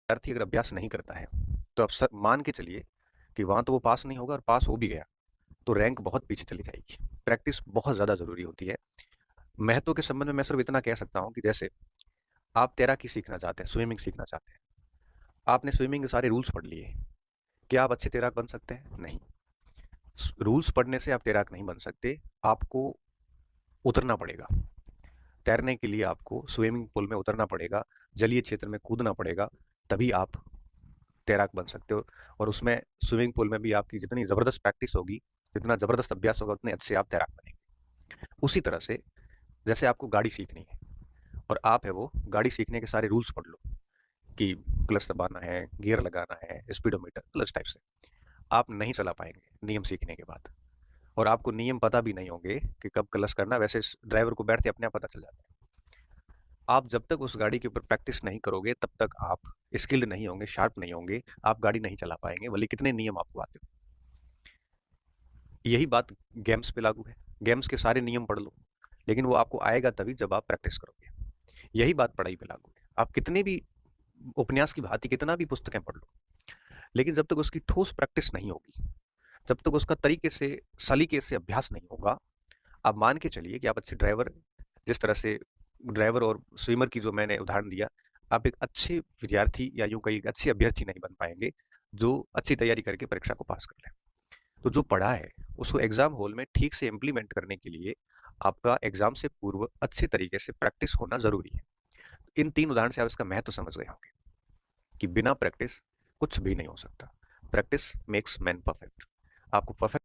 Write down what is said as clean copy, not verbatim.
विद्यार्थी अगर अभ्यास नहीं करता है तो आप मान के चलिए कि वहां तो वो पास नहीं होगा, और पास हो भी गया तो रैंक बहुत पीछे चली जाएगी। प्रैक्टिस बहुत ज्यादा जरूरी होती है। महत्व के संबंध में मैं सिर्फ इतना कह सकता हूँ कि जैसे आप तैराकी सीखना चाहते हैं, स्विमिंग सीखना चाहते हैं, आपने स्विमिंग के सारे रूल्स पढ़ लिए, क्या आप अच्छे तैराक बन सकते हैं? नहीं। रूल्स पढ़ने से आप तैराक नहीं बन सकते, आपको उतरना पड़ेगा। तैरने के लिए आपको स्विमिंग पूल में उतरना पड़ेगा, जलीय क्षेत्र में कूदना पड़ेगा, तभी आप तैराक बन सकते हो। और उसमें स्विमिंग पूल में भी आपकी जितनी जबरदस्त प्रैक्टिस होगी, जितना जबरदस्त अभ्यास होगा, उतने अच्छे आप तैराक बनेंगे। उसी तरह से जैसे आपको गाड़ी सीखनी है और आप है वो गाड़ी सीखने के सारे रूल्स पढ़ लो कि क्लच दबाना है, गियर लगाना है, स्पीडोमीटर, क्लच टाइप से, आप नहीं चला पाएंगे नियम सीखने के बाद। और आपको नियम पता भी नहीं होंगे कि कब क्लच करना, वैसे ड्राइवर को बैठते अपने आप पता चल जाता है। आप जब तक उस गाड़ी के ऊपर प्रैक्टिस नहीं करोगे तब तक आप स्किल्ड नहीं होंगे, शार्प नहीं होंगे, आप गाड़ी नहीं चला पाएंगे, भले कितने नियम आपको आते हो। यही बात गेम्स पे लागू है। गेम्स के सारे नियम पढ़ लो, लेकिन वो आपको आएगा तभी जब आप प्रैक्टिस करोगे। यही बात पढ़ाई पे लागू है। आप कितने भी उपन्यास की भांति कितना भी पुस्तकें पढ़ लो, लेकिन जब तक उसकी ठोस प्रैक्टिस नहीं होगी, जब तक उसका तरीके से सलीके से अभ्यास नहीं होगा, आप मान के चलिए कि आप अच्छे ड्राइवर, जिस तरह से ड्राइवर और स्विमर की जो मैंने उदाहरण दिया, आप एक अच्छे विद्यार्थी या यूं कहीं एक अच्छे अभ्यर्थी नहीं बन पाएंगे जो अच्छी तैयारी करके परीक्षा को पास कर ले। तो जो पढ़ा है उसको एग्जाम हॉल में ठीक से इम्प्लीमेंट करने के लिए आपका एग्जाम से पूर्व अच्छे तरीके से प्रैक्टिस होना जरूरी है। इन 3 उदाहरण से आप इसका महत्व समझ गए होंगे कि बिना प्रैक्टिस कुछ भी नहीं हो सकता। Practice makes man perfect. आपको परफेक्ट